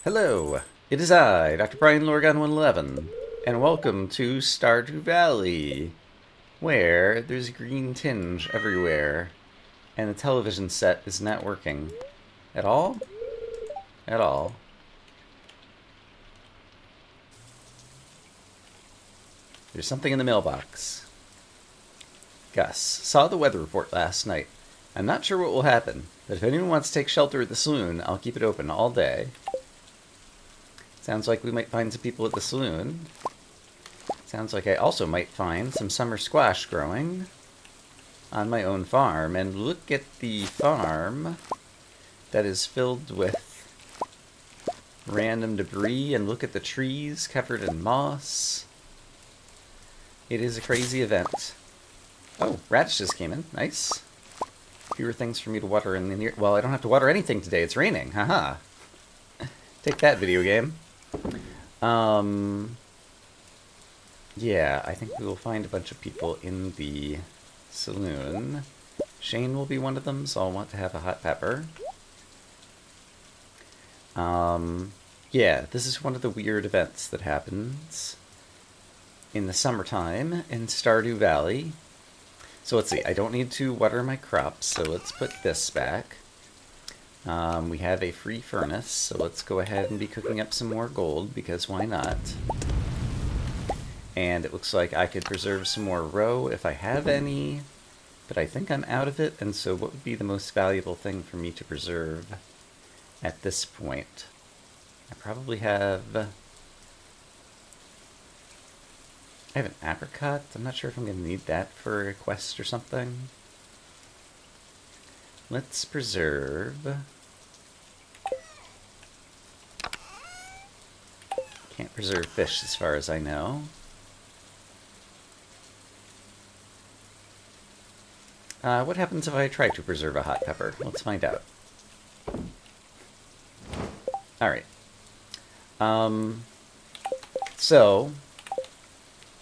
Hello, it is I, Dr. Brian Lorgan 111, and welcome to Stardew Valley, where there's a green tinge everywhere, and the television set is not working. At all? At all. There's something in the mailbox. Gus, saw the weather report last night. I'm not sure what will happen, but if anyone wants to take shelter at the saloon, I'll keep it open all day. Sounds like we might find some people at the saloon. Sounds like I also might find some summer squash growing on my own farm. And look at the farm that is filled with random debris, and look at the trees covered in moss. It is a crazy event. Oh, radishes came in. Nice. Fewer things for me to water in the near... Well, I don't have to water anything today. It's raining. Haha. Take that, video game. Yeah, I think we will find a bunch of people in the saloon. Shane will be one of them, so I'll want to have a hot pepper. Yeah, this is one of the weird events that happens in the summertime in Stardew Valley. So let's see, I don't need to water my crops, so let's put this back. We have a free furnace, so let's go ahead and be cooking up some more gold, because why not? And it looks like I could preserve some more roe if I have any, but I think I'm out of it, and so what would be the most valuable thing for me to preserve at this point? I probably have... I have an apricot. I'm not sure if I'm going to need that for a quest or something. Let's preserve... Can't preserve fish as far as I know. What happens if I try to preserve a hot pepper? Let's find out. Alright. So,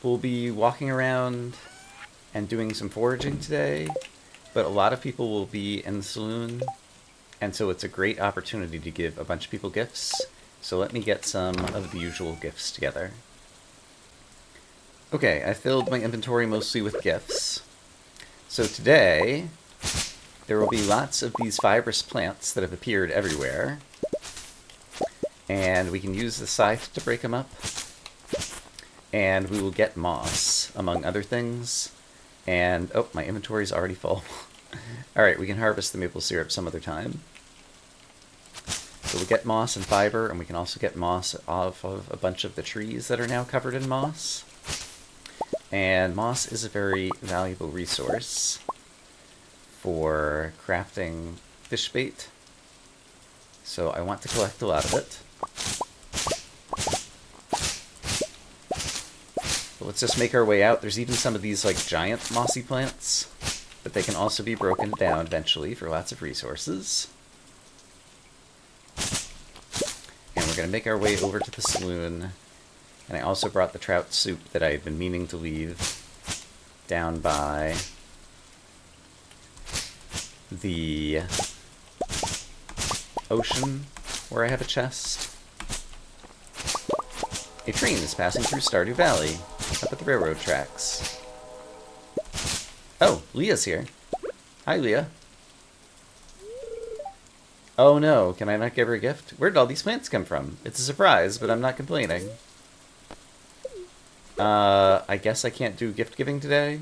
we'll be walking around and doing some foraging today, but a lot of people will be in the saloon, and so it's a great opportunity to give a bunch of people gifts. So let me get some of the usual gifts together. Okay, I filled my inventory mostly with gifts. So today, there will be lots of these fibrous plants that have appeared everywhere. And we can use the scythe to break them up. And we will get moss, among other things. And, oh, my inventory's already full. Alright, we can harvest the maple syrup some other time. So we'll get moss and fiber, and we can also get moss off of a bunch of the trees that are now covered in moss. And moss is a very valuable resource for crafting fish bait. So I want to collect a lot of it. But let's just make our way out. There's even some of these like giant mossy plants, but they can also be broken down eventually for lots of resources. And we're going to make our way over to the saloon. And I also brought the trout soup that I had been meaning to leave down by the ocean, where I have a chest. A train is passing through Stardew Valley, up at the railroad tracks. Oh, Leah's here. Hi, Leah. Oh no, can I not give her a gift? Where did all these plants come from? It's a surprise, but I'm not complaining. I guess I can't do gift giving today?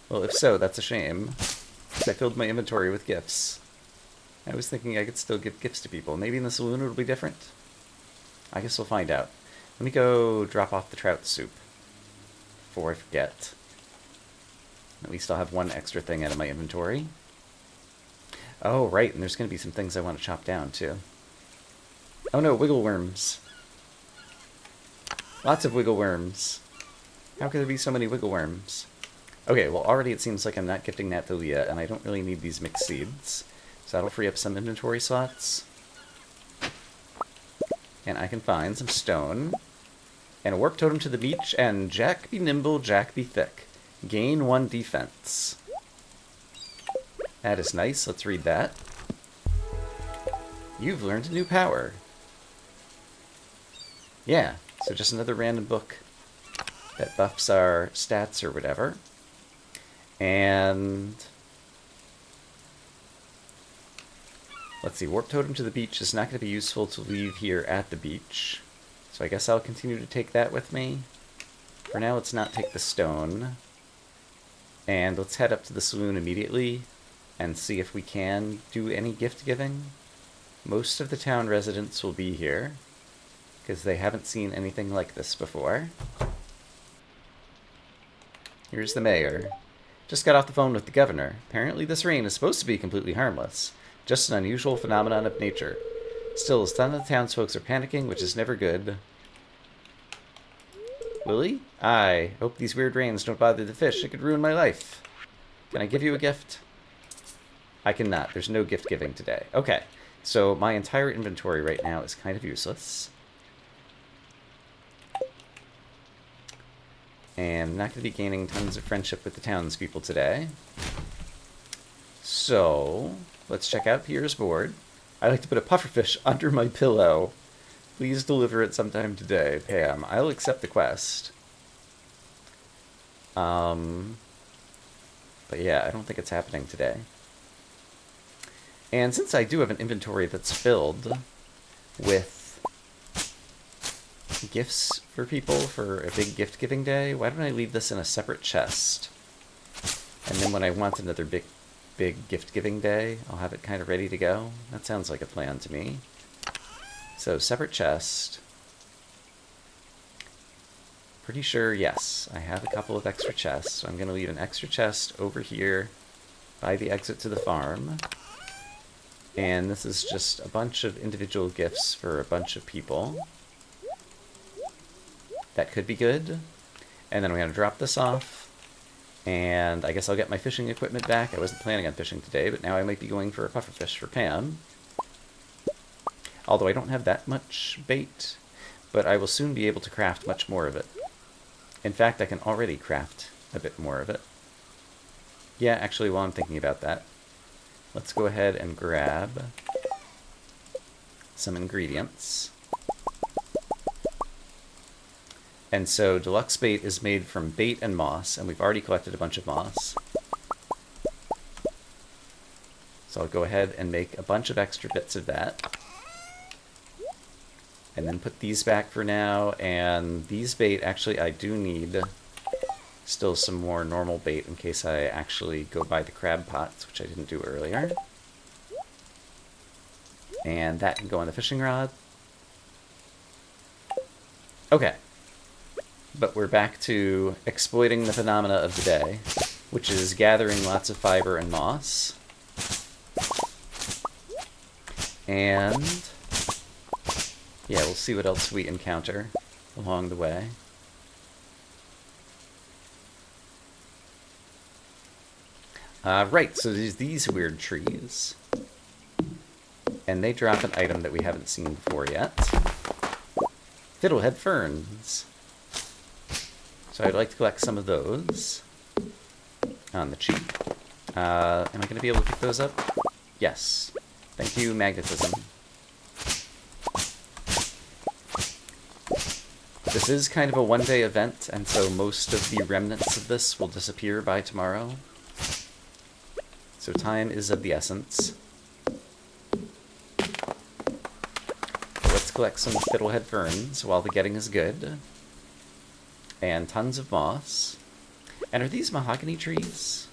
Well, if so, that's a shame. I filled my inventory with gifts. I was thinking I could still give gifts to people. Maybe in the saloon it'll be different? I guess we'll find out. Let me go drop off the trout soup before I forget. At least I'll have one extra thing out of my inventory. Oh, right, and there's going to be some things I want to chop down, too. Oh no, wiggle worms. Lots of wiggle worms. How could there be so many wiggle worms? Okay, well, already it seems like I'm not gifting that to Leah, and I don't really need these mixed seeds. So that'll free up some inventory slots. And I can find some stone. And a warp totem to the beach, and Jack be nimble, Jack be thick. Gain 1 defense. That is nice. Let's read that. You've learned a new power. Yeah, so just another random book that buffs our stats or whatever. And let's see, Warp Totem to the beach is not going to be useful to leave here at the beach. So I guess I'll continue to take that with me. For now, let's not take the stone. And let's head up to the saloon immediately and see if we can do any gift giving. Most of the town residents will be here, because they haven't seen anything like this before. Here's the mayor. Just got off the phone with the governor. Apparently this rain is supposed to be completely harmless. Just an unusual phenomenon of nature. Still, some of the townsfolk are panicking, which is never good. Willie? I hope these weird rains don't bother the fish. It could ruin my life. Can I give you a gift? I cannot. There's no gift giving today. Okay, so my entire inventory right now is kind of useless. And I'm not going to be gaining tons of friendship with the townspeople today. So, let's check out Pierre's board. I like to put a pufferfish under my pillow. Please deliver it sometime today, Pam. I'll accept the quest. But yeah, I don't think it's happening today. And since I do have an inventory that's filled with gifts for people for a big gift-giving day, why don't I leave this in a separate chest? And then when I want another big gift-giving day, I'll have it kind of ready to go. That sounds like a plan to me. So, separate chest. Pretty sure, yes, I have a couple of extra chests. So I'm going to leave an extra chest over here by the exit to the farm. And this is just a bunch of individual gifts for a bunch of people. That could be good. And then I'm going to drop this off. And I guess I'll get my fishing equipment back. I wasn't planning on fishing today, but now I might be going for a pufferfish for Pam. Although I don't have that much bait, but I will soon be able to craft much more of it. In fact, I can already craft a bit more of it. Yeah, actually, while I'm thinking about that, let's go ahead and grab some ingredients. And so, deluxe bait is made from bait and moss, and we've already collected a bunch of moss. So I'll go ahead and make a bunch of extra bits of that. And then put these back for now, and these bait, actually, I do need still some more normal bait in case I actually go buy the crab pots, which I didn't do earlier. And that can go on the fishing rod. Okay. But we're back to exploiting the phenomena of the day, which is gathering lots of fiber and moss. And yeah, we'll see what else we encounter along the way. Right, so there's these weird trees. And they drop an item that we haven't seen before yet. Fiddlehead ferns. So I'd like to collect some of those on the cheap. Am I going to be able to pick those up? Yes. Thank you, magnetism. This is kind of a one-day event, and so most of the remnants of this will disappear by tomorrow. So time is of the essence. Let's collect some fiddlehead ferns while the getting is good. And tons of moss. And are these mahogany trees?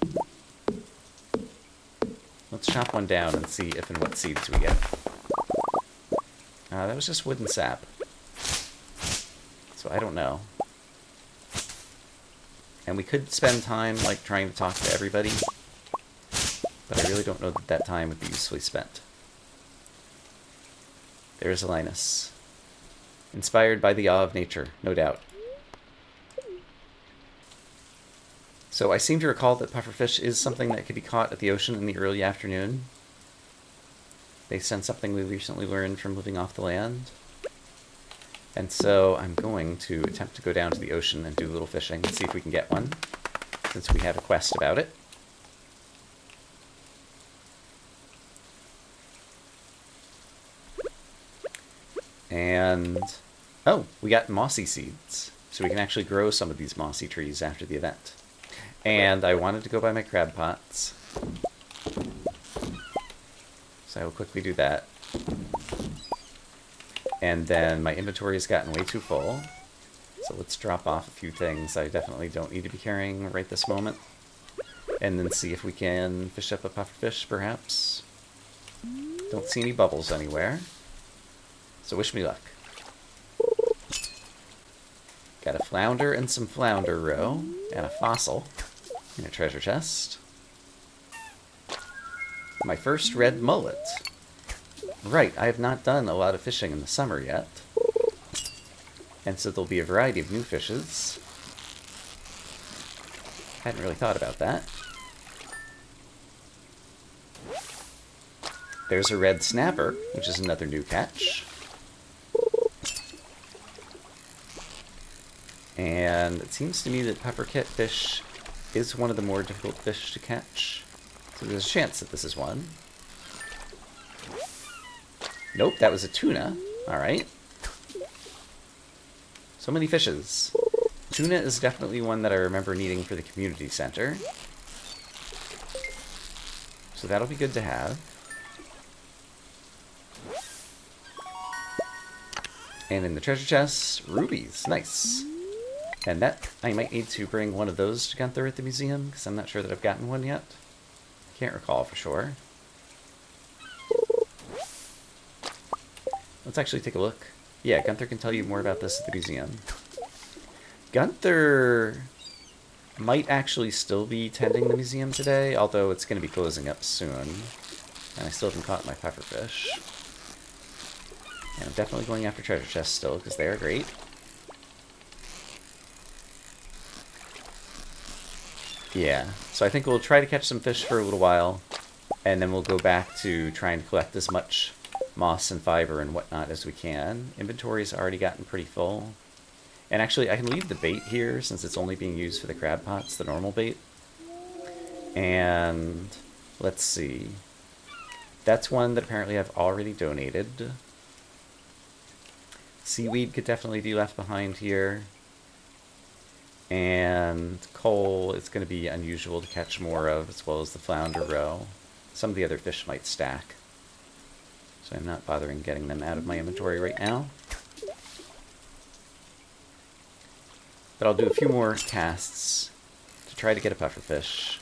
Let's chop one down and see if and what seeds we get. That was just wood and sap. So I don't know. And we could spend time, like, trying to talk to everybody. But I really don't know that that time would be usefully spent. There's Linus. Inspired by the awe of nature, no doubt. So I seem to recall that pufferfish is something that could be caught at the ocean in the early afternoon, based on something we recently learned from living off the land. And so I'm going to attempt to go down to the ocean and do a little fishing and see if we can get one, since we have a quest about it. And, oh, we got mossy seeds. So we can actually grow some of these mossy trees after the event. And I wanted to go buy my crab pots. So I will quickly do that. And then my inventory has gotten way too full. So let's drop off a few things I definitely don't need to be carrying right this moment. And then see if we can fish up a pufferfish, perhaps. Don't see any bubbles anywhere. So wish me luck. Got a flounder and some flounder roe, and a fossil in a treasure chest. My first red mullet. Right, I have not done a lot of fishing in the summer yet. And so there'll be a variety of new fishes. Hadn't really thought about that. There's a red snapper, which is another new catch. And it seems to me that pufferkit fish is one of the more difficult fish to catch. So there's a chance that this is one. Nope, that was a tuna. Alright. So many fishes. Tuna is definitely one that I remember needing for the community center. So that'll be good to have. And in the treasure chest, rubies. Nice. And that, I might need to bring one of those to Gunther at the museum, because I'm not sure that I've gotten one yet. Can't recall for sure. Let's actually take a look. Yeah, Gunther can tell you more about this at the museum. Gunther might actually still be tending the museum today, although it's going to be closing up soon. And I still haven't caught my pufferfish. And I'm definitely going after treasure chests still, because they are great. Yeah, so I think we'll try to catch some fish for a little while, and then we'll go back to trying to collect as much moss and fiber and whatnot as we can. Inventory's already gotten pretty full. And actually, I can leave the bait here, since it's only being used for the crab pots, the normal bait. And let's see. That's one that apparently I've already donated. Seaweed could definitely be left behind here. And coal is going to be unusual to catch more of, as well as the flounder roe. Some of the other fish might stack. So I'm not bothering getting them out of my inventory right now. But I'll do a few more casts to try to get a pufferfish.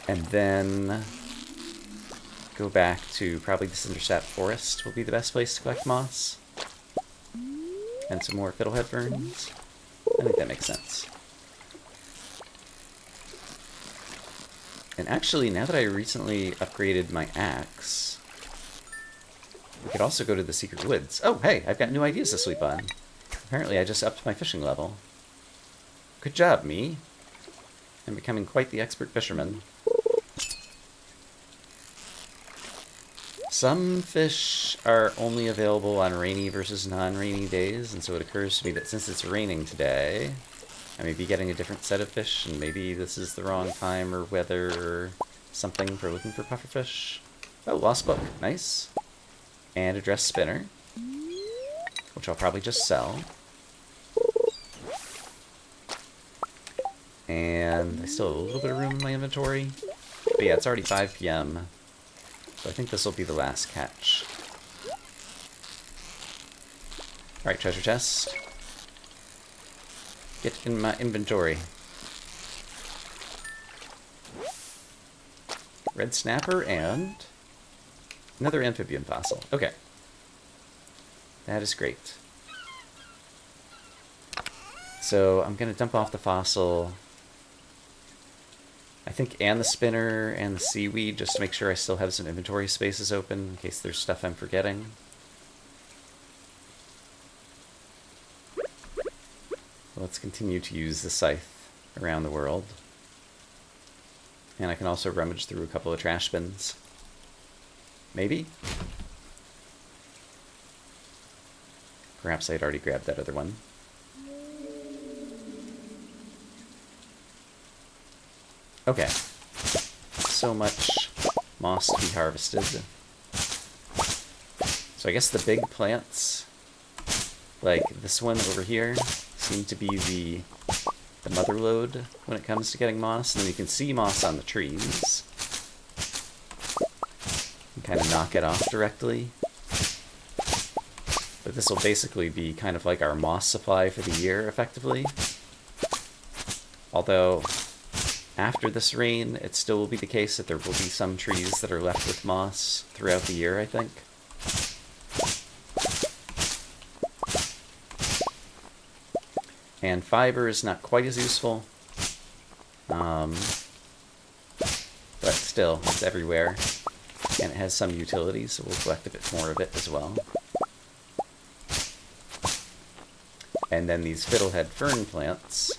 And then go back to probably the Cindersap Forest will be the best place to collect moss. And some more fiddlehead ferns. I think that makes sense. And actually, now that I recently upgraded my axe, we could also go to the secret woods. Oh, hey, I've got new ideas to sleep on. Apparently I just upped my fishing level. Good job, me. I'm becoming quite the expert fisherman. Some fish are only available on rainy versus non-rainy days, and so it occurs to me that since it's raining today, I may be getting a different set of fish, and maybe this is the wrong time or weather or something for looking for pufferfish. Oh, lost book. Nice. And a dress spinner, which I'll probably just sell. And I still have a little bit of room in my inventory. But yeah, it's already 5 p.m., so I think this will be the last catch. Alright, treasure chest. Get in my inventory. Red snapper and another amphibian fossil. Okay. That is great. So I'm going to dump off the fossil, I think, and the spinner and the seaweed, just to make sure I still have some inventory spaces open in case there's stuff I'm forgetting. Let's continue to use the scythe around the world. And I can also rummage through a couple of trash bins. Maybe? Perhaps I had already grabbed that other one. Okay. So much moss to be harvested. So I guess the big plants, like this one over here, seem to be the mother lode when it comes to getting moss. And then you can see moss on the trees. You kind of knock it off directly. But this will basically be kind of like our moss supply for the year, effectively. Although, after this rain, it still will be the case that there will be some trees that are left with moss throughout the year, I think. And fiber is not quite as useful. But still, it's everywhere. And it has some utility, so we'll collect a bit more of it as well. And then these fiddlehead fern plants.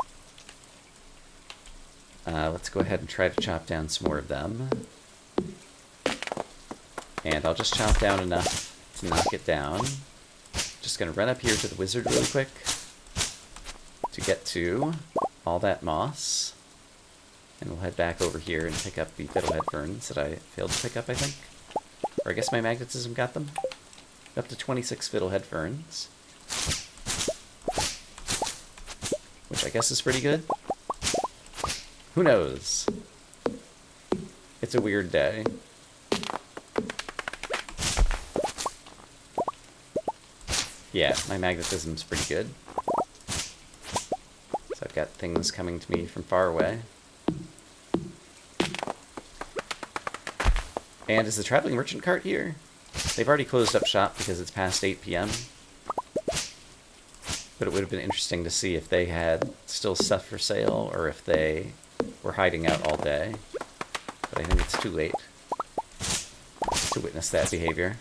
Let's go ahead and try to chop down some more of them. And I'll just chop down enough to knock it down. Just going to run up here to the wizard really quick to get to all that moss. And we'll head back over here and pick up the fiddlehead ferns that I failed to pick up, I think. Or I guess my magnetism got them. Up to 26 fiddlehead ferns. Which I guess is pretty good. Who knows? It's a weird day. Yeah, my magnetism's pretty good. So I've got things coming to me from far away. And is the traveling merchant cart here? They've already closed up shop because it's past 8 p.m. But it would have been interesting to see if they had still stuff for sale or if they were hiding out all day. But I think it's too late to witness that behavior.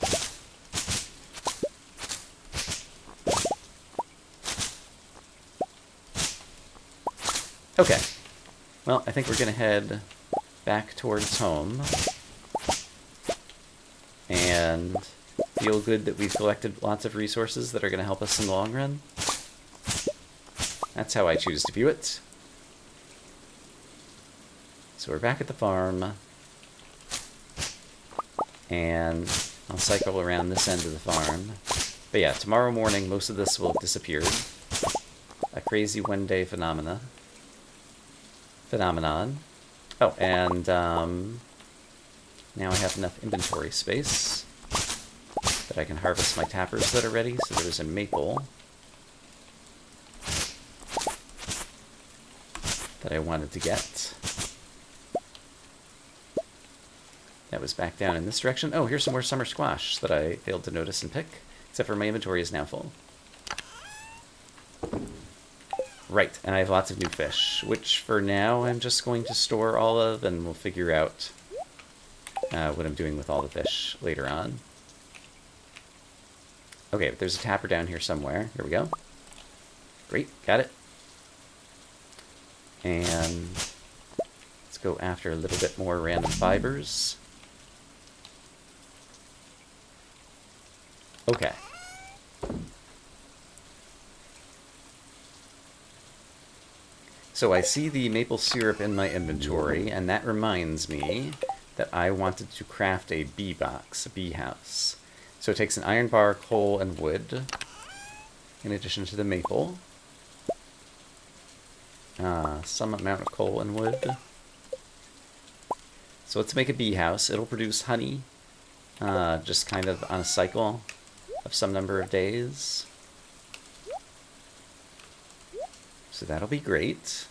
Okay. Well, I think we're going to head back towards home. And feel good that we've collected lots of resources that are going to help us in the long run. That's how I choose to view it. So we're back at the farm. And I'll cycle around this end of the farm. But yeah, tomorrow morning most of this will have disappeared. A crazy one-day phenomenon. Oh, and now I have enough inventory space that I can harvest my tappers that are ready. So there's a maple that I wanted to get. That was back down in this direction. Oh, here's some more summer squash that I failed to notice and pick, except for my inventory is now full. Right, and I have lots of new fish, which for now I'm just going to store all of, and we'll figure out what I'm doing with all the fish later on. Okay, but there's a tapper down here somewhere. Here we go. Great, got it. And let's go after a little bit more random fibers. Okay. So I see the maple syrup in my inventory, and that reminds me that I wanted to craft a bee box, a bee house. So it takes an iron bar, coal, and wood, in addition to the maple. Some amount of coal and wood. So let's make a bee house. It'll produce honey, just kind of on a cycle of some number of days. So that'll be great.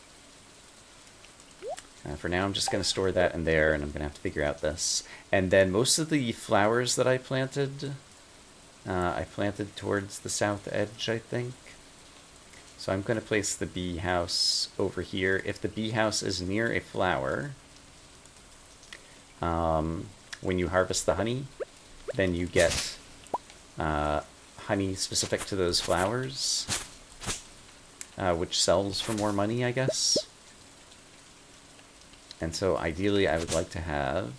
For now, I'm just going to store that in there, and I'm going to have to figure out this. And then most of the flowers that I planted towards the south edge, I think. So I'm going to place the bee house over here. If the bee house is near a flower, when you harvest the honey, then you get honey specific to those flowers, which sells for more money, I guess. And so ideally I would like to have...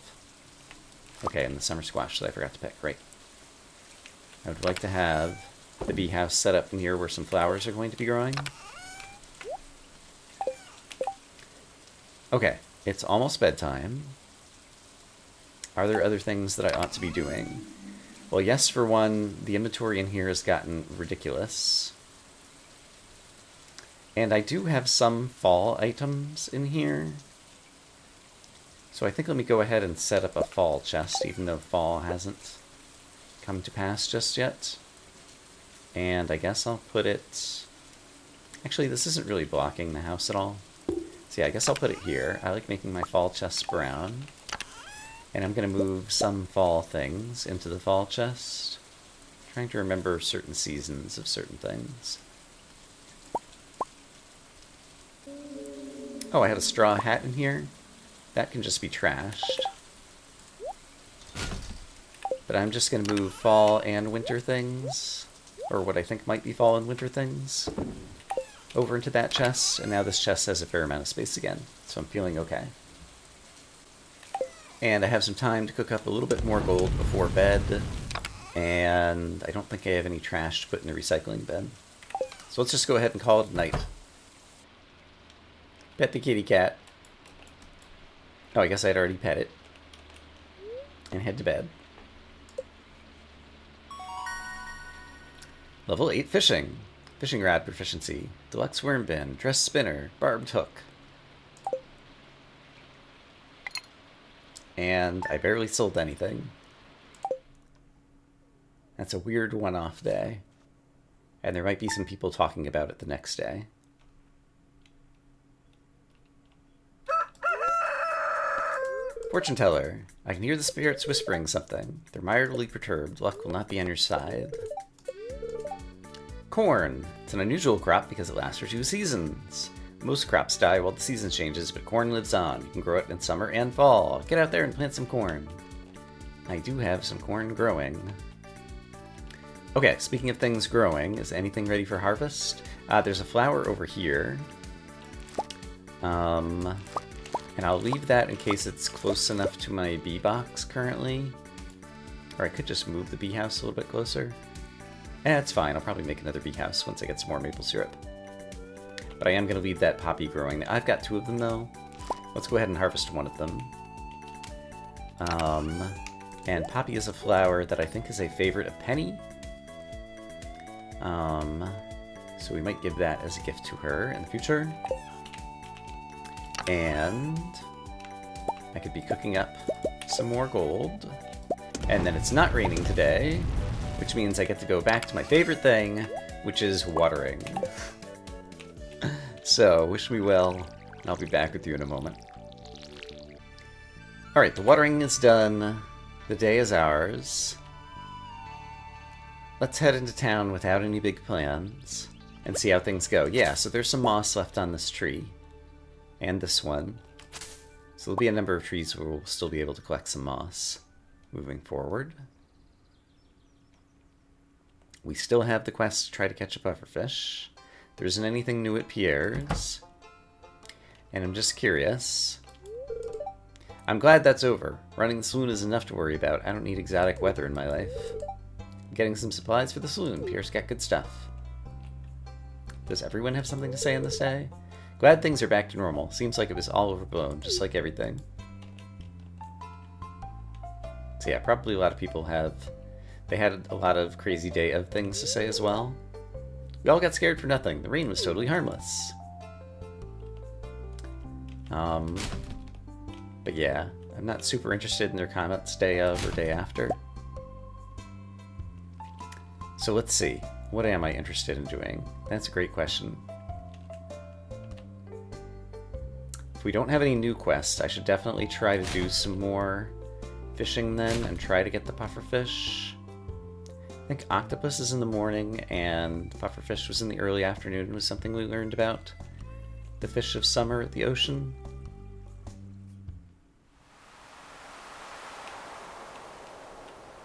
Okay, and the summer squash that I forgot to pick, right. I would like to have the bee house set up near where some flowers are going to be growing. Okay, it's almost bedtime. Are there other things that I ought to be doing? Well, yes, for one, the inventory in here has gotten ridiculous. And I do have some fall items in here. So I think let me go ahead and set up a fall chest, even though fall hasn't come to pass just yet. And I guess I'll put it... Actually, this isn't really blocking the house at all. So yeah, I guess I'll put it here. I like making my fall chests brown. And I'm going to move some fall things into the fall chest. Trying to remember certain seasons of certain things. Oh, I had a straw hat in here. That can just be trashed. But I'm just going to move fall and winter things, or what I think might be fall and winter things, over into that chest. And now this chest has a fair amount of space again, so I'm feeling okay. And I have some time to cook up a little bit more gold before bed. And I don't think I have any trash to put in the recycling bin. So let's just go ahead and call it a night. Pet the kitty cat. Oh, I guess I'd already pet it. And head to bed. Level 8 fishing. Fishing rod proficiency. Deluxe worm bin. Dress spinner. Barbed hook. And I barely sold anything. That's a weird one-off day. And there might be some people talking about it the next day. Fortune teller. I can hear the spirits whispering something. They're mildly perturbed. Luck will not be on your side. Corn. It's an unusual crop because it lasts for 2 seasons. Most crops die while the season changes, but corn lives on. You can grow it in summer and fall. Get out there and plant some corn. I do have some corn growing. Okay, speaking of things growing, is anything ready for harvest? There's a flower over here. And I'll leave that in case it's close enough to my bee box currently. Or I could just move the bee house a little bit closer. It's fine, I'll probably make another bee house once I get some more maple syrup. But I am going to leave that poppy growing. I've got 2 of them though. Let's go ahead and harvest one of them. And poppy is a flower that I think is a favorite of Penny. So we might give that as a gift to her in the future. And I could be cooking up some more gold. And then it's not raining today, which means I get to go back to my favorite thing, which is watering. So, wish me well, and I'll be back with you in a moment. Alright, the watering is done. The day is ours. Let's head into town without any big plans and see how things go. Yeah, so there's some moss left on this tree. And this one. So there'll be a number of trees where we'll still be able to collect some moss moving forward. We still have the quest to try to catch a pufferfish. There isn't anything new at Pierre's. And I'm just curious. I'm glad that's over. Running the saloon is enough to worry about. I don't need exotic weather in my life. I'm getting some supplies for the saloon. Pierre's got good stuff. Does everyone have something to say on this day? Glad things are back to normal. Seems like it was all overblown, just like everything. So yeah, probably a lot of people have... They had a lot of crazy day of things to say as well. We all got scared for nothing. The rain was totally harmless. But yeah, I'm not super interested in their comments day of or day after. So let's see. What am I interested in doing? That's a great question. If we don't have any new quests, I should definitely try to do some more fishing then and try to get the pufferfish. I think octopus is in the morning and pufferfish was in the early afternoon, was something we learned about the fish of summer at the ocean.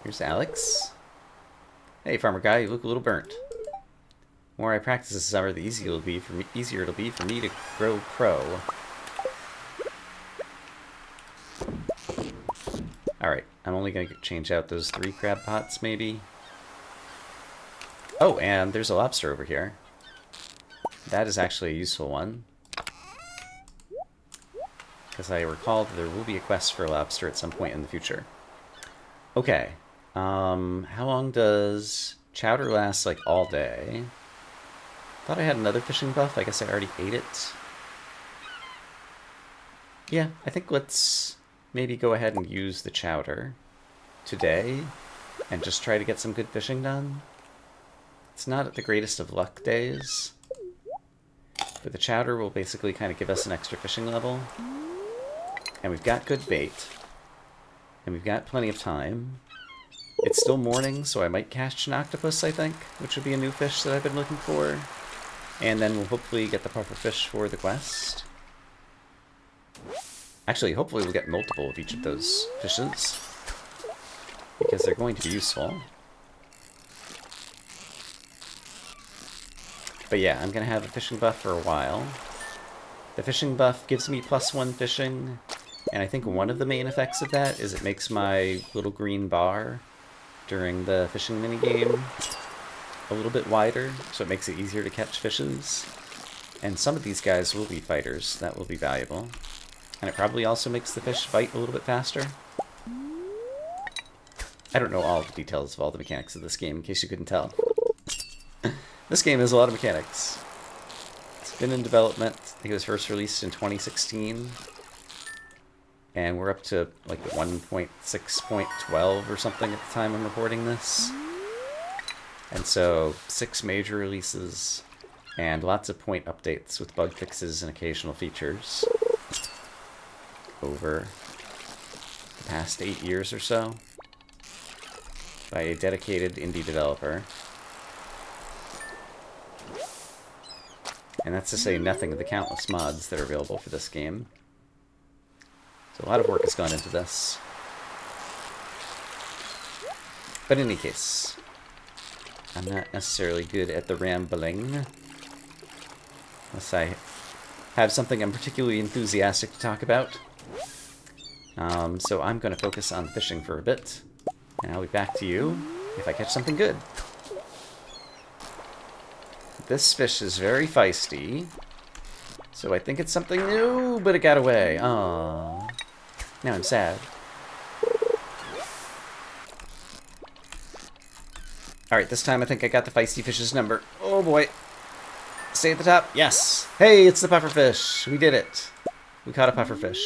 Here's Alex. Hey, farmer guy, you look a little burnt. The more I practice this summer, the easier it'll be for me to grow pro. Alright, I'm only going to change out those 3 crab pots, maybe. Oh, and there's a lobster over here. That is actually a useful one. Because I recall that there will be a quest for a lobster at some point in the future. Okay, How long does chowder last, like, all day? Thought I had another fishing buff. I guess I already ate it. Yeah, I think let's maybe go ahead and use the chowder today and just try to get some good fishing done. It's not the greatest of luck days, but the chowder will basically kind of give us an extra fishing level. And we've got good bait. And we've got plenty of time. It's still morning, so I might catch an octopus, I think, which would be a new fish that I've been looking for. And then we'll hopefully get the puffer fish for the quest. Actually, hopefully we'll get multiple of each of those fishes, because they're going to be useful. But yeah, I'm going to have a fishing buff for a while. The fishing buff gives me +1 fishing, and I think one of the main effects of that is it makes my little green bar during the fishing minigame a little bit wider, so it makes it easier to catch fishes. And some of these guys will be fighters. That will be valuable. And it probably also makes the fish bite a little bit faster. I don't know all the details of all the mechanics of this game, in case you couldn't tell. This game has a lot of mechanics. It's been in development. I think it was first released in 2016. And we're up to like 1.6.12 or something at the time I'm recording this. And so 6 major releases and lots of point updates with bug fixes and occasional features over the past 8 years or so by a dedicated indie developer. And that's to say nothing of the countless mods that are available for this game. So a lot of work has gone into this. But in any case, I'm not necessarily good at the rambling, unless I have something I'm particularly enthusiastic to talk about. So I'm going to focus on fishing for a bit, and I'll be back to you if I catch something good. This fish is very feisty, so I think it's something new, but it got away. Aww. Now I'm sad. Alright, this time I think I got the feisty fish's number. Oh boy. Stay at the top. Yes. Hey, it's the pufferfish. We did it. We caught a pufferfish.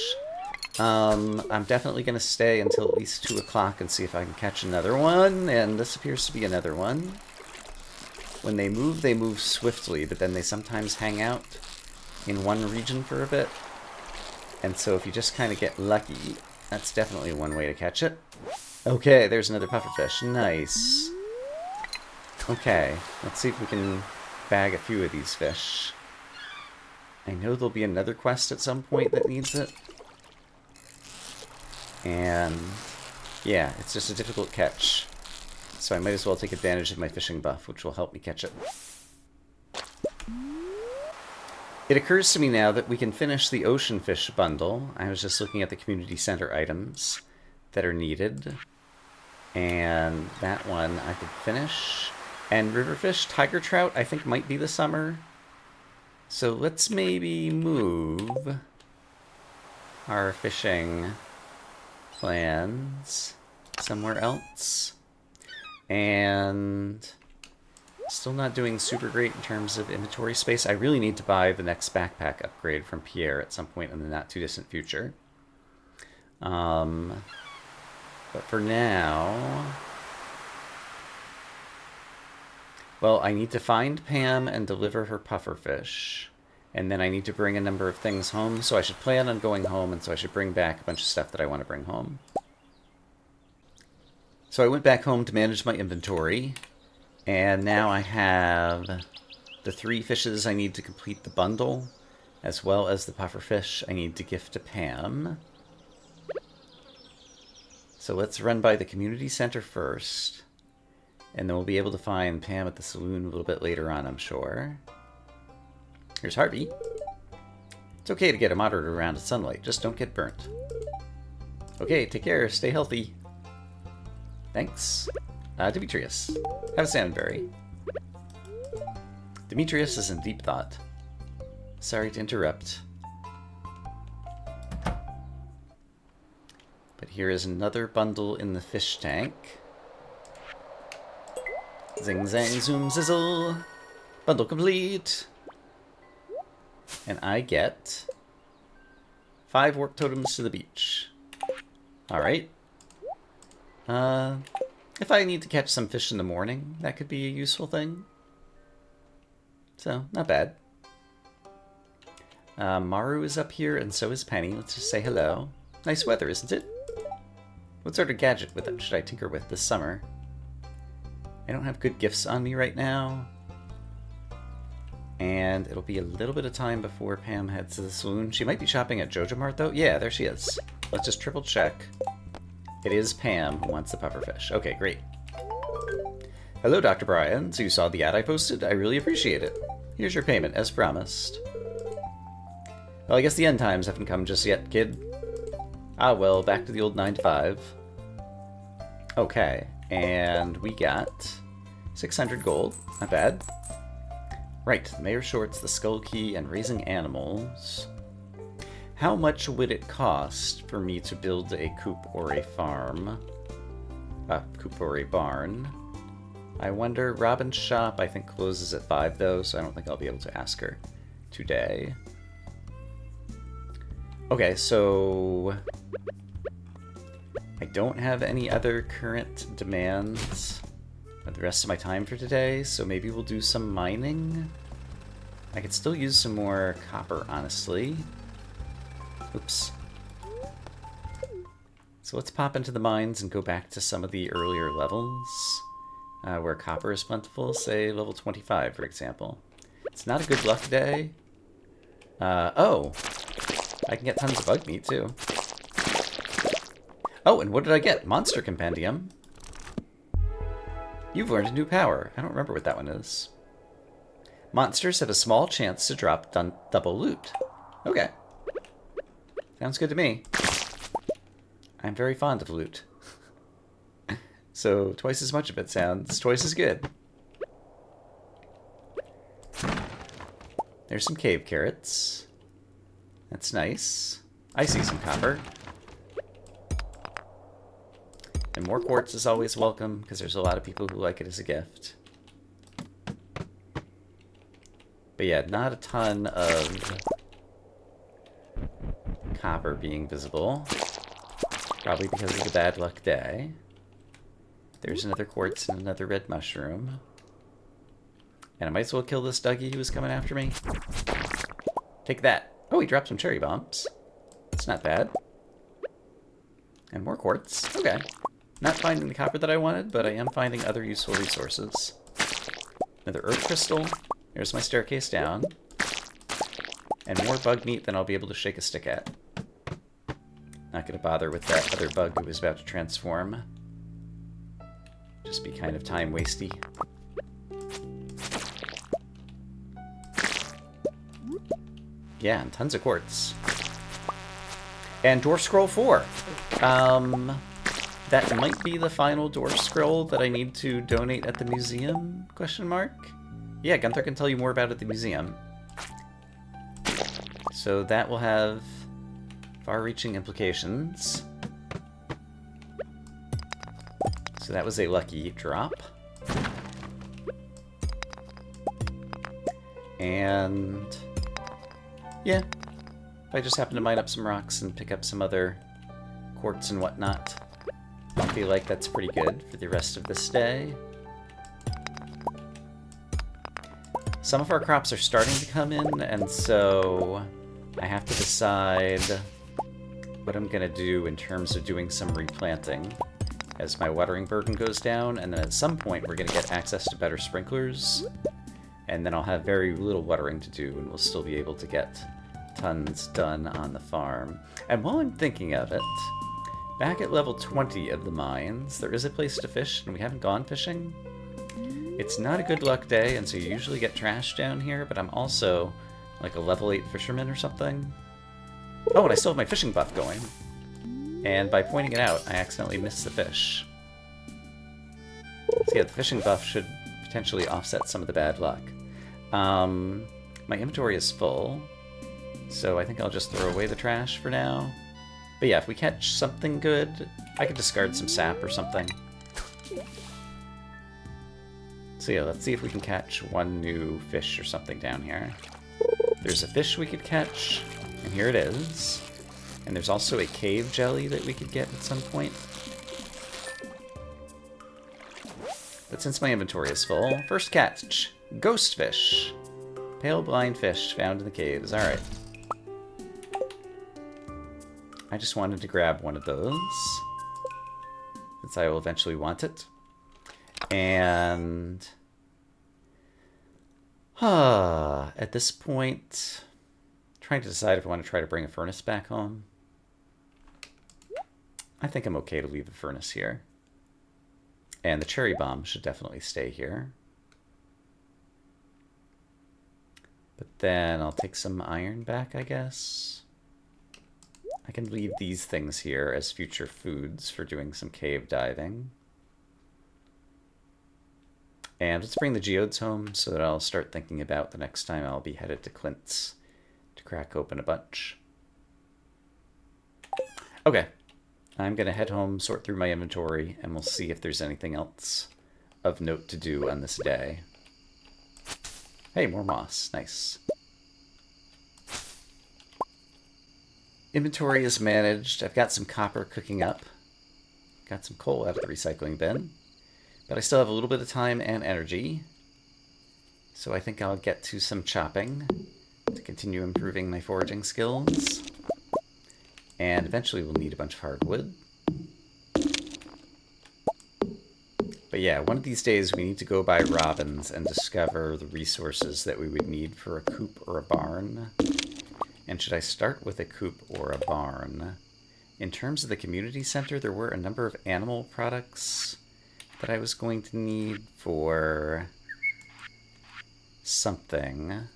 I'm definitely going to stay until at least 2 o'clock and see if I can catch another one, and this appears to be another one. When they move swiftly, but then they sometimes hang out in one region for a bit. And so if you just kind of get lucky, that's definitely one way to catch it. Okay, there's another pufferfish. Nice. Okay, let's see if we can bag a few of these fish. I know there'll be another quest at some point that needs it. And yeah, it's just a difficult catch. So I might as well take advantage of my fishing buff, which will help me catch it. It occurs to me now that we can finish the ocean fish bundle. I was just looking at the community center items that are needed. And that one I could finish. And riverfish, tiger trout, I think might be the summer. So let's maybe move our fishing plans somewhere else. And still not doing super great in terms of inventory space. I really need to buy the next backpack upgrade from Pierre at some point in the not too distant future. But for now, well, I need to find Pam and deliver her pufferfish. And then I need to bring a number of things home, so I should plan on going home, and so I should bring back a bunch of stuff that I want to bring home. So I went back home to manage my inventory, and now I have the 3 fishes I need to complete the bundle, as well as the pufferfish I need to gift to Pam. So let's run by the community center first, and then we'll be able to find Pam at the saloon a little bit later on, I'm sure. Here's Harvey. It's okay to get a moderate amount of sunlight, just don't get burnt. Okay, take care, stay healthy. Thanks. Demetrius, have a salmonberry. Demetrius is in deep thought. Sorry to interrupt. But here is another bundle in the fish tank. Zing, zang, zoom, zizzle. Bundle complete. And I get 5 work totems to the beach. Alright. If I need to catch some fish in the morning, that could be a useful thing. So, not bad. Maru is up here, and so is Penny. Let's just say hello. Nice weather, isn't it? What sort of gadget should I tinker with this summer? I don't have good gifts on me right now. And it'll be a little bit of time before Pam heads to the saloon. She might be shopping at Jojo Mart, though. Yeah, there she is. Let's just triple check. It is Pam who wants the pufferfish. Okay, great. Hello, Dr. Brian. So you saw the ad I posted? I really appreciate it. Here's your payment, as promised. Well, I guess the end times haven't come just yet, kid. Ah, well, back to the old 9 to 5. Okay, and we got 600 gold. Not bad. Right, Mayor Shorts, the Skull Key, and Raising Animals. How much would it cost for me to build a coop or a farm? A coop or a barn. I wonder, Robin's shop I think closes at 5 though, so I don't think I'll be able to ask her today. Okay, so I don't have any other current demands for the rest of my time for today, so maybe we'll do some mining. I could still use some more copper, honestly. Oops. So let's pop into the mines and go back to some of the earlier levels where copper is plentiful, say level 25, for example. It's not a good luck day. Oh! I can get tons of bug meat, too. Oh, and what did I get? Monster Compendium. You've learned a new power. I don't remember what that one is. Monsters have a small chance to drop double loot. Okay. Sounds good to me. I'm very fond of loot. So twice as much of it sounds twice as good. There's some cave carrots. That's nice. I see some copper. And more quartz is always welcome, because there's a lot of people who like it as a gift. But yeah, not a ton of copper being visible. Probably because of the bad luck day. There's another quartz and another red mushroom. And I might as well kill this Dougie who was coming after me. Take that. Oh, he dropped some cherry bombs. That's not bad. And more quartz. Okay. Not finding the copper that I wanted, but I am finding other useful resources. Another earth crystal. There's my staircase down. And more bug meat than I'll be able to shake a stick at. Not going to bother with that other bug who was about to transform. Just be kind of time-wasty. Yeah, and tons of quartz. And Dwarf Scroll 4. That might be the final Dwarf Scroll that I need to donate at the museum? Question mark? Yeah, Gunther can tell you more about it at the museum. So that will have far-reaching implications. So that was a lucky drop. And yeah, if I just happen to mine up some rocks and pick up some other quartz and whatnot, I feel like that's pretty good for the rest of this day. Some of our crops are starting to come in, and so I have to decide what I'm going to do in terms of doing some replanting as my watering burden goes down, and then at some point we're going to get access to better sprinklers, and then I'll have very little watering to do, and we'll still be able to get tons done on the farm. And while I'm thinking of it, back at level 20 of the mines, there is a place to fish, and we haven't gone fishing. It's not a good luck day, and so you usually get trash down here, but I'm also like a level 8 fisherman or something. Oh, and I still have my fishing buff going. And by pointing it out, I accidentally missed the fish. So yeah, the fishing buff should potentially offset some of the bad luck. My inventory is full, so I think I'll just throw away the trash for now. But yeah, if we catch something good, I could discard some sap or something. So yeah, let's see if we can catch one new fish or something down here. There's a fish we could catch, and here it is. And there's also a cave jelly that we could get at some point. But since my inventory is full, first catch, ghost fish. Pale blind fish found in the caves. Alright. I just wanted to grab one of those, since I will eventually want it. And at this point, trying to decide if I want to try to bring a furnace back home. I think I'm okay to leave the furnace here. And the cherry bomb should definitely stay here. But then I'll take some iron back, I guess. I can leave these things here as future foods for doing some cave diving. And let's bring the geodes home so that I'll start thinking about the next time I'll be headed to Clint's to crack open a bunch. Okay, I'm going to head home, sort through my inventory, and we'll see if there's anything else of note to do on this day. Hey, more moss. Nice. Inventory is managed. I've got some copper cooking up. Got some coal out of the recycling bin. But I still have a little bit of time and energy. So I think I'll get to some chopping to continue improving my foraging skills. And eventually we'll need a bunch of hardwood. But yeah, one of these days we need to go by Robin's and discover the resources that we would need for a coop or a barn. And should I start with a coop or a barn? In terms of the community center, there were a number of animal products that I was going to need for something.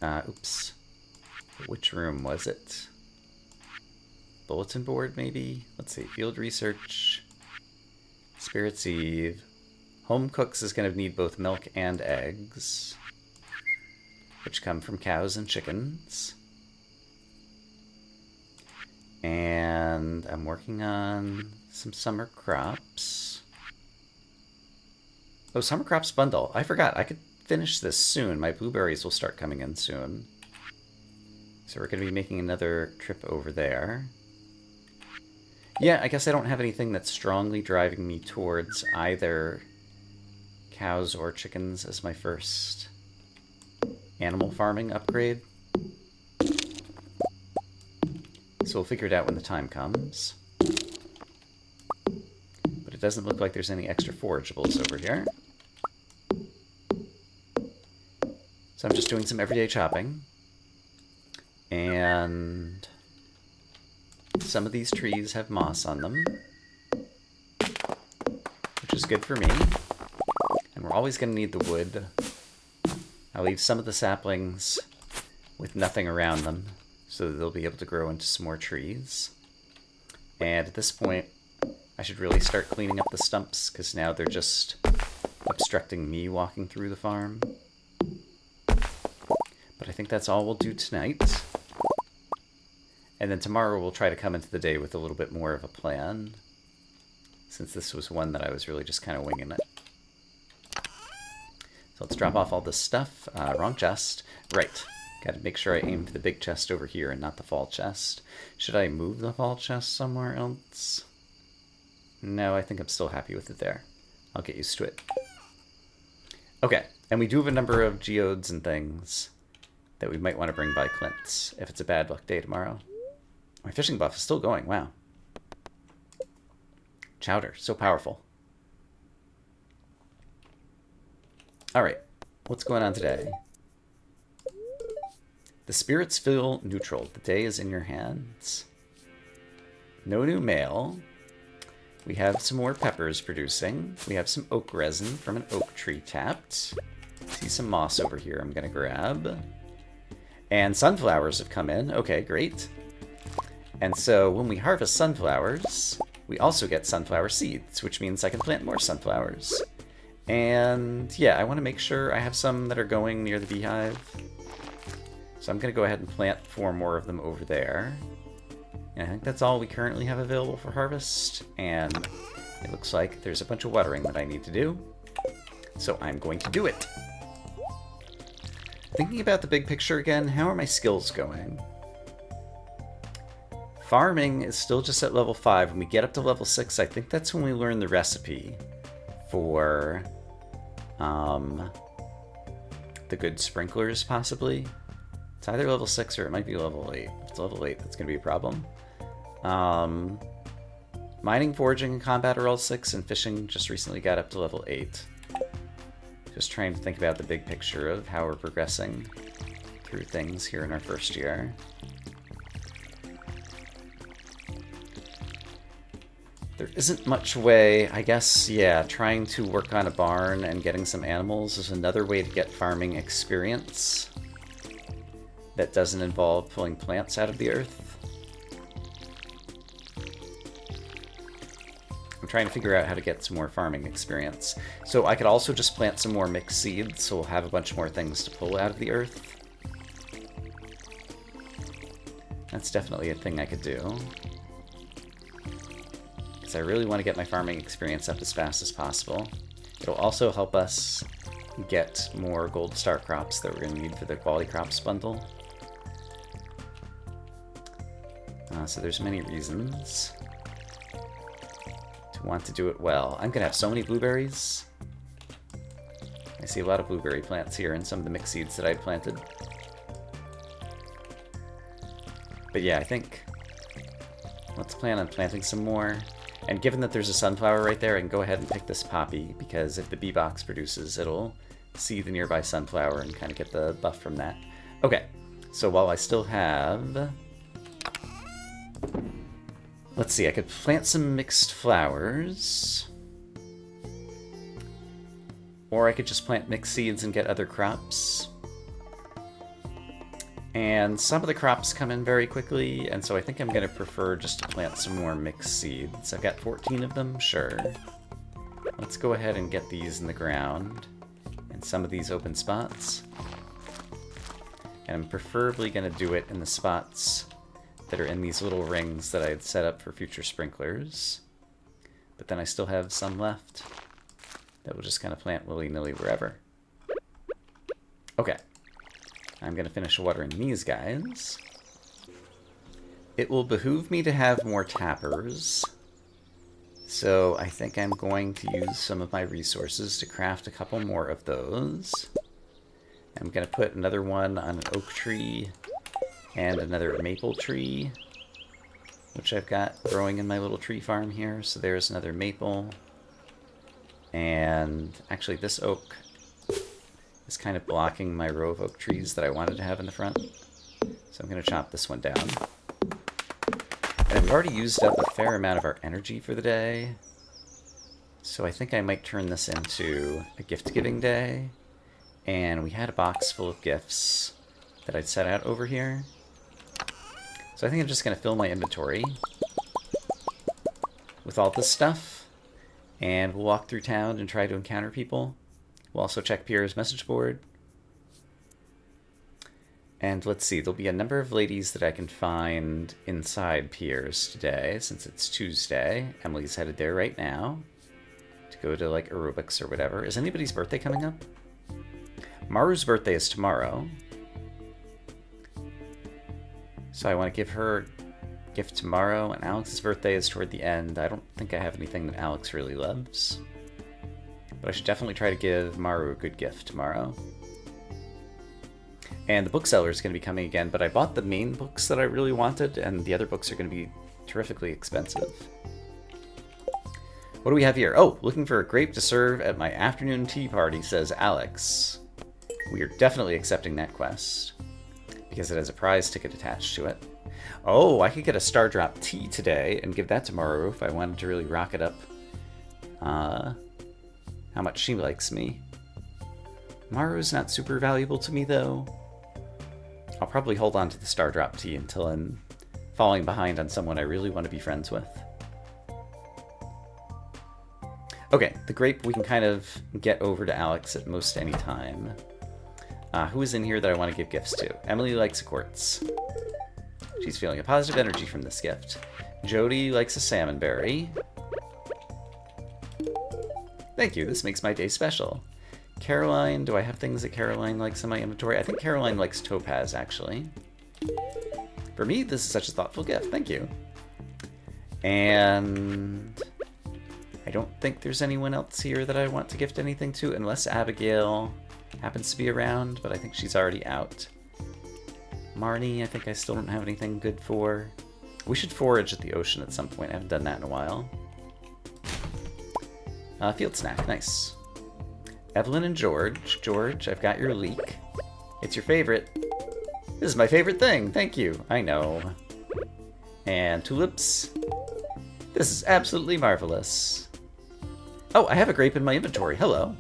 Oops. Which room was it? Bulletin board, maybe? Let's see. Field research. Spirit's Eve. Home cooks is going to need both milk and eggs, which come from cows and chickens. And I'm working on some summer crops. Oh, summer crops bundle. I forgot. I could finish this soon. My blueberries will start coming in soon. So we're going to be making another trip over there. Yeah, I guess I don't have anything that's strongly driving me towards either cows or chickens as my first animal farming upgrade. So we'll figure it out when the time comes. But it doesn't look like there's any extra forageables over here. So I'm just doing some everyday chopping. And some of these trees have moss on them, which is good for me. And we're always going to need the wood. I'll leave some of the saplings with nothing around them, so that they'll be able to grow into some more trees. And at this point, I should really start cleaning up the stumps, because now they're just obstructing me walking through the farm. But I think that's all we'll do tonight. And then tomorrow we'll try to come into the day with a little bit more of a plan, since this was one that I was really just kind of winging it. So let's drop off all this stuff. Wrong chest. Right. Got to make sure I aim for the big chest over here and not the fall chest. Should I move the fall chest somewhere else? No, I think I'm still happy with it there. I'll get used to it. Okay, and we do have a number of geodes and things that we might want to bring by Clint's if it's a bad luck day tomorrow. My fishing buff is still going, wow. Chowder, so powerful. Alright, what's going on today? The spirits feel neutral. The day is in your hands. No new mail. We have some more peppers producing. We have some oak resin from an oak tree tapped. See some moss over here I'm going to grab. And sunflowers have come in. Okay, great. And so when we harvest sunflowers, we also get sunflower seeds, which means I can plant more sunflowers. And yeah, I want to make sure I have some that are going near the beehive. So I'm going to go ahead and plant 4 more of them over there. And I think that's all we currently have available for harvest. And it looks like there's a bunch of watering that I need to do. So I'm going to do it. Thinking about the big picture again, how are my skills going? Farming is still just at level 5. When we get up to level 6, I think that's when we learn the recipe for the good sprinklers, possibly. It's either level 6 or it might be level 8. If it's level 8, that's going to be a problem. Mining, foraging, and combat are all 6, and fishing just recently got up to level 8. Just trying to think about the big picture of how we're progressing through things here in our first year. There isn't much way, I guess, yeah, trying to work on a barn and getting some animals is another way to get farming experience that doesn't involve pulling plants out of the earth. I'm trying to figure out how to get some more farming experience. So I could also just plant some more mixed seeds, so we'll have a bunch more things to pull out of the earth. That's definitely a thing I could do. Because I really want to get my farming experience up as fast as possible. It'll also help us get more gold star crops that we're going to need for the quality crops bundle. So there's many reasons to want to do it well. I'm going to have so many blueberries. I see a lot of blueberry plants here and some of the mixed seeds that I planted. But yeah, I think let's plan on planting some more. And given that there's a sunflower right there, I can go ahead and pick this poppy, because if the bee box produces, it'll see the nearby sunflower and kind of get the buff from that. Okay, so while I still have... Let's see, I could plant some mixed flowers. Or I could just plant mixed seeds and get other crops. And some of the crops come in very quickly, and so I think I'm going to prefer just to plant some more mixed seeds. I've got 14 of them, sure. Let's go ahead and get these in the ground in some of these open spots. And I'm preferably going to do it in the spots that are in these little rings that I had set up for future sprinklers. But then I still have some left that we'll just kind of plant willy-nilly wherever. Okay. I'm going to finish watering these guys. It will behoove me to have more tappers. So I think I'm going to use some of my resources to craft a couple more of those. I'm going to put another one on an oak tree and another maple tree, which I've got growing in my little tree farm here. So there's another maple. And actually this oak is kind of blocking my row of oak trees that I wanted to have in the front. So I'm going to chop this one down. And we've already used up a fair amount of our energy for the day. So I think I might turn this into a gift-giving day. And we had a box full of gifts that I'd set out over here. So I think I'm just going to fill my inventory with all this stuff. And we'll walk through town and try to encounter people. We'll also check Pierre's message board. And let's see, there'll be a number of ladies that I can find inside Pierre's today, since it's Tuesday. Emily's headed there right now to go to, like, aerobics or whatever. Is anybody's birthday coming up? Maru's birthday is tomorrow. So I want to give her a gift tomorrow, and Alex's birthday is toward the end. I don't think I have anything that Alex really loves. But I should definitely try to give Maru a good gift tomorrow. And the bookseller is going to be coming again, but I bought the main books that I really wanted, and the other books are going to be terrifically expensive. What do we have here? Oh, looking for a grape to serve at my afternoon tea party, says Alex. We are definitely accepting that quest, because it has a prize ticket attached to it. Oh, I could get a Star Drop tea today and give that to Maru if I wanted to really rock it up. How much she likes me. Maru's not super valuable to me, though. I'll probably hold on to the Star Drop tea until I'm falling behind on someone I really want to be friends with. Okay, the grape we can kind of get over to Alex at most any time. Who is in here that I want to give gifts to? Emily likes a quartz. She's feeling a positive energy from this gift. Jody likes a salmon berry. Thank you, this makes my day special. Caroline, do I have things that Caroline likes in my inventory? I think Caroline likes topaz, actually. For me, this is such a thoughtful gift. Thank you. And I don't think there's anyone else here that I want to gift anything to, unless Abigail happens to be around, but I think she's already out. Marnie, I think I still don't have anything good for. We should forage at the ocean at some point. I haven't done that in a while. Field snack, nice. Evelyn and George. George, I've got your leek. It's your favorite. This is my favorite thing, thank you. I know. And tulips. This is absolutely marvelous. Oh, I have a grape in my inventory, hello.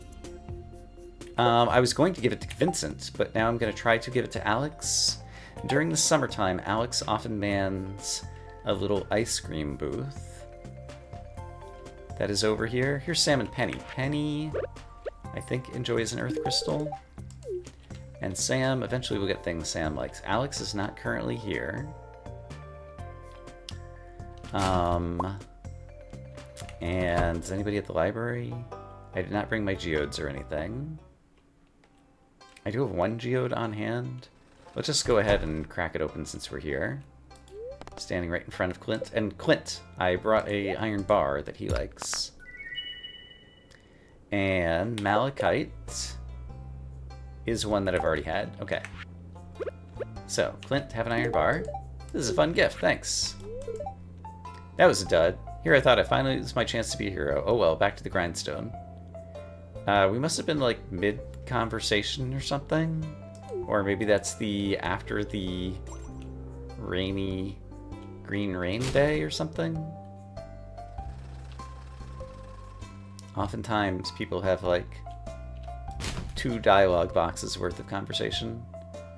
I was going to give it to Vincent, but now I'm going to try to give it to Alex. During the summertime, Alex often mans a little ice cream booth. That is over here. Here's Sam and Penny. Penny, I think, enjoys an earth crystal. And Sam, eventually we'll get things Sam likes. Alex is not currently here. And is anybody at the library? I did not bring my geodes or anything. I do have one geode on hand. Let's just go ahead and crack it open since we're here. Standing right in front of Clint. And Clint, I brought a iron bar that he likes. And malachite is one that I've already had. Okay. So, Clint, have an iron bar. This is a fun gift, thanks. That was a dud. Here I thought I finally was my chance to be a hero. Oh well, back to the grindstone. We must have been like mid-conversation or something. Or maybe that's the after the rainy green rain day or something. Oftentimes people have like 2 dialogue boxes worth of conversation.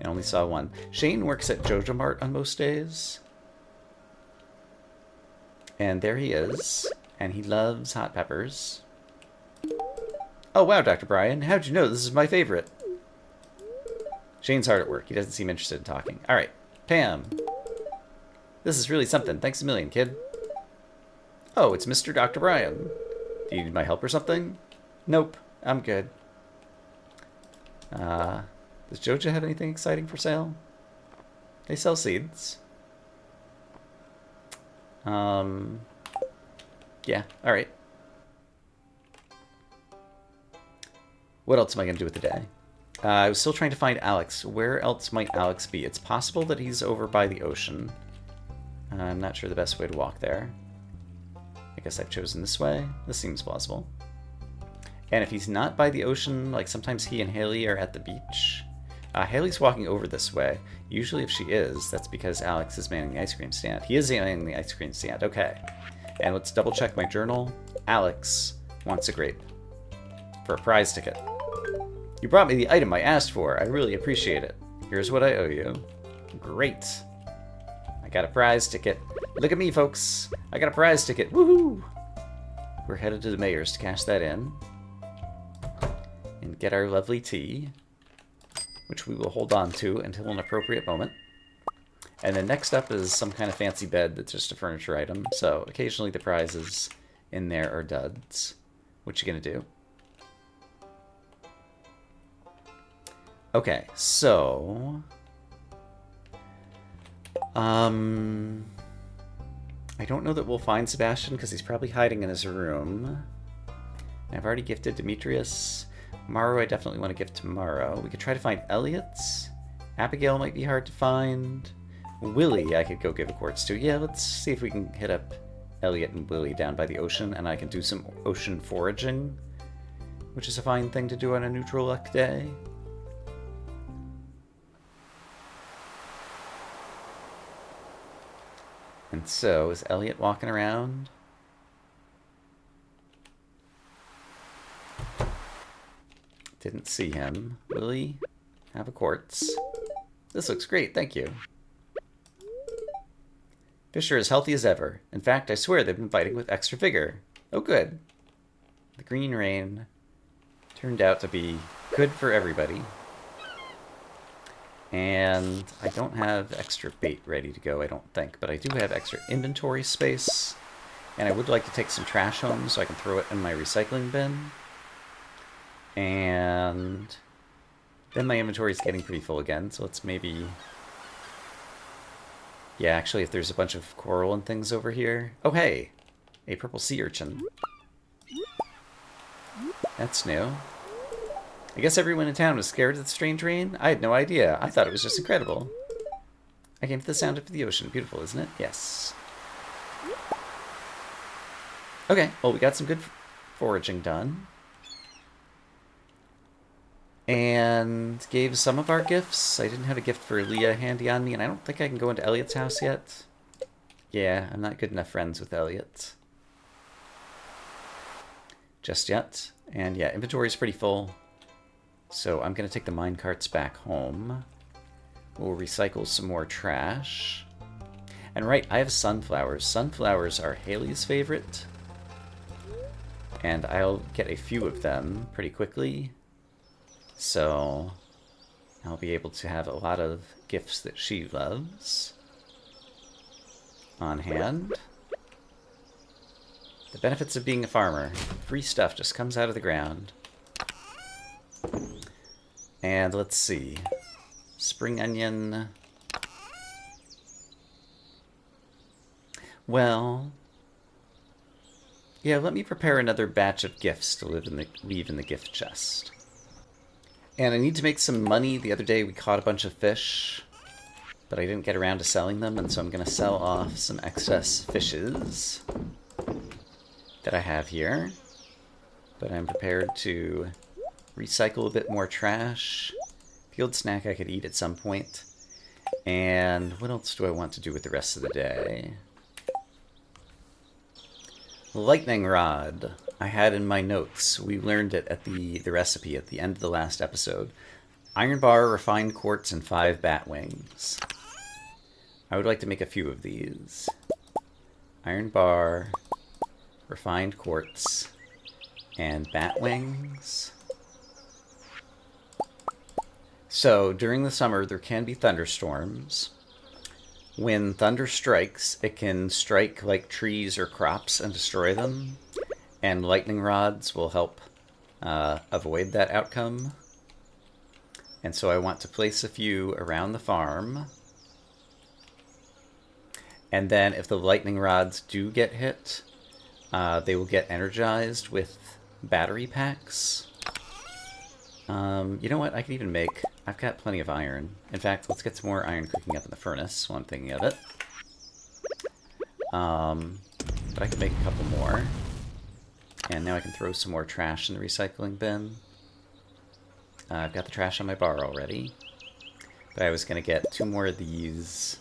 I only saw one. Shane works at Jojo Mart on most days. And there he is. And he loves hot peppers. Oh wow, Dr. Brian, how'd you know this is my favorite? Shane's hard at work. He doesn't seem interested in talking. Alright, Pam. This is really something. Thanks a million, kid. Oh, it's Mr. Dr. Brian. Do you need my help or something? Nope, I'm good. Does Jojo have anything exciting for sale? They sell seeds. Yeah, alright. What else am I going to do with the day? I was still trying to find Alex. Where else might Alex be? It's possible that he's over by the ocean. I'm not sure the best way to walk there. I guess I've chosen this way. This seems plausible. And if he's not by the ocean, like sometimes he and Haley are at the beach. Haley's walking over this way. Usually if she is, that's because Alex is manning the ice cream stand. He is manning the ice cream stand, okay. And let's double check my journal. Alex wants a grape for a prize ticket. You brought me the item I asked for. I really appreciate it. Here's what I owe you. Great. I got a prize ticket. Look at me, folks. I got a prize ticket. Woohoo! We're headed to the mayor's to cash that in. And get our lovely tea, which we will hold on to until an appropriate moment. And then next up is some kind of fancy bed that's just a furniture item. So occasionally the prizes in there are duds. What you gonna do? Okay, so I don't know that we'll find Sebastian because he's probably hiding in his room. I've already gifted Demetrius. Maru, I definitely want to gift tomorrow. We could try to find Elliot's. Abigail might be hard to find. Willie, I could go give a quartz to. Yeah, let's see if we can hit up Elliot and Willie down by the ocean, and I can do some ocean foraging, which is a fine thing to do on a neutral luck day. And so, is Elliot walking around? Didn't see him. Willie, have a quartz. This looks great, thank you. Fish are as healthy as ever. In fact, I swear they've been biting with extra vigor. Oh, good. The green rain turned out to be good for everybody. And I don't have extra bait ready to go, I don't think, but I do have extra inventory space. And I would like to take some trash home so I can throw it in my recycling bin. And then my inventory is getting pretty full again, so let's maybe... Yeah, actually, if there's a bunch of coral and things over here... Oh, hey! A purple sea urchin. That's new. I guess everyone in town was scared of the strange rain? I had no idea. I thought it was just incredible. I came to the sound of the ocean. Beautiful, isn't it? Yes. Okay, well, we got some good foraging done. And gave some of our gifts. I didn't have a gift for Leah handy on me, and I don't think I can go into Elliot's house yet. Yeah, I'm not good enough friends with Elliot. Just yet. And yeah, inventory's pretty full. So I'm going to take the mine carts back home. We'll recycle some more trash. And right, I have sunflowers. Sunflowers are Haley's favorite. And I'll get a few of them pretty quickly. So I'll be able to have a lot of gifts that she loves on hand. The benefits of being a farmer. Free stuff just comes out of the ground. And let's see. Spring onion. Well, yeah, let me prepare another batch of gifts to leave in the gift chest. And I need to make some money. The other day we caught a bunch of fish, but I didn't get around to selling them, and so I'm going to sell off some excess fishes that I have here. But I'm prepared to recycle a bit more trash. Field snack I could eat at some point. And what else do I want to do with the rest of the day? Lightning rod. I had in my notes. We learned it at the recipe at the end of the last episode. Iron bar, refined quartz, and 5 bat wings. I would like to make a few of these. Iron bar, refined quartz, and bat wings. So, during the summer, there can be thunderstorms. When thunder strikes, it can strike like trees or crops and destroy them. And lightning rods will help avoid that outcome. And so I want to place a few around the farm. And then if the lightning rods do get hit, they will get energized with battery packs. You know what? I could even make... I've got plenty of iron. In fact, let's get some more iron cooking up in the furnace while I'm thinking of it. But I could make a couple more. And now I can throw some more trash in the recycling bin. I've got the trash on my bar already. But I was going to get 2 more of these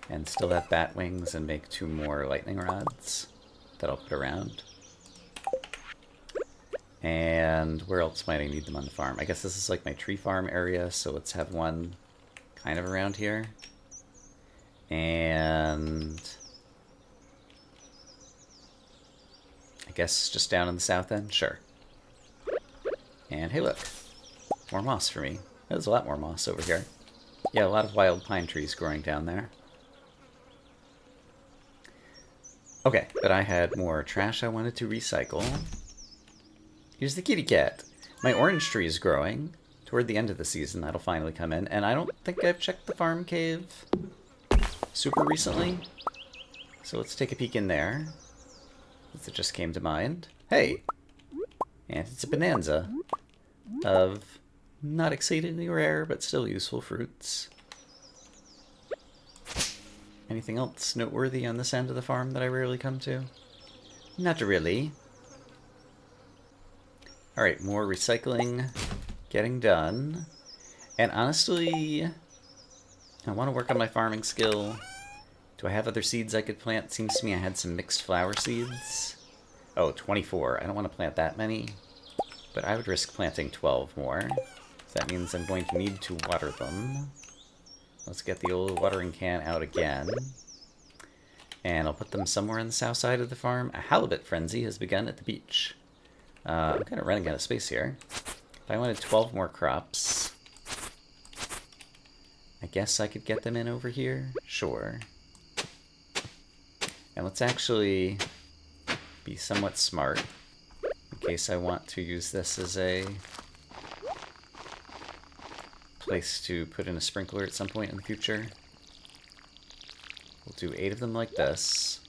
and still have bat wings and make 2 more lightning rods that I'll put around. And where else might I need them on the farm? I guess this is like my tree farm area, so let's have one kind of around here. And I guess just down in the south end? Sure. And hey look, more moss for me. There's a lot more moss over here. Yeah, a lot of wild pine trees growing down there. Okay, but I had more trash I wanted to recycle. Here's the kitty cat. My orange tree is growing. Toward the end of the season, that'll finally come in. And I don't think I've checked the farm cave super recently. So let's take a peek in there. Since it just came to mind. Hey! And it's a bonanza of not exceedingly rare, but still useful fruits. Anything else noteworthy on this end of the farm that I rarely come to? Not really. Alright, more recycling getting done. And honestly, I want to work on my farming skill. Do I have other seeds I could plant? Seems to me I had some mixed flower seeds. Oh, 24. I don't want to plant that many. But I would risk planting 12 more. So that means I'm going to need to water them. Let's get the old watering can out again. And I'll put them somewhere on the south side of the farm. A halibut frenzy has begun at the beach. I'm kind of running out of space here. If I wanted 12 more crops, I guess I could get them in over here. Sure. And let's actually be somewhat smart in case I want to use this as a place to put in a sprinkler at some point in the future. We'll do 8 of them like this.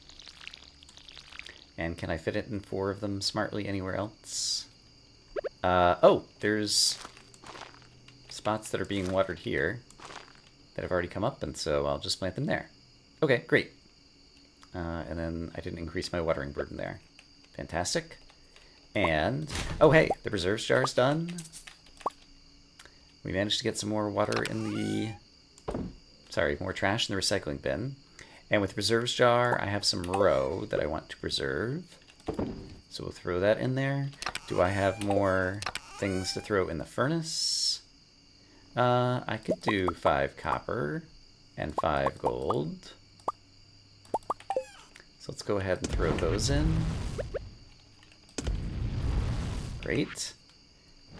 And can I fit it in 4 of them smartly anywhere else? Oh, there's spots that are being watered here that have already come up, and so I'll just plant them there. Okay, great. And then I didn't increase my watering burden there. Fantastic. And, oh hey, the preserves jar is done. We managed to get some more water in the... Sorry, more trash in the recycling bin. And with the preserves jar, I have some roe that I want to preserve. So we'll throw that in there. Do I have more things to throw in the furnace? I could do 5 copper and 5 gold. So let's go ahead and throw those in. Great.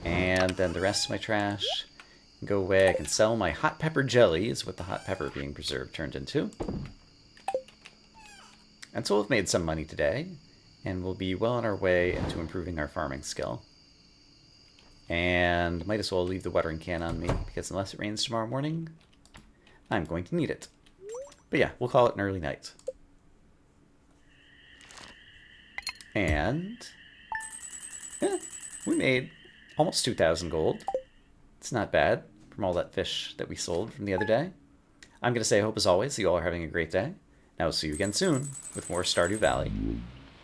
And then the rest of my trash can go away. I can sell my hot pepper jelly, is what the hot pepper being preserved turned into. And so we've made some money today, and we'll be well on our way into improving our farming skill. And might as well leave the watering can on me, because unless it rains tomorrow morning, I'm going to need it. But yeah, we'll call it an early night. And yeah, we made almost 2,000 gold. It's not bad from all that fish that we sold from the other day. I'm going to say I hope, as always, you all are having a great day. I will see you again soon with more Stardew Valley.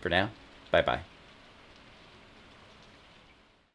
For now, bye-bye.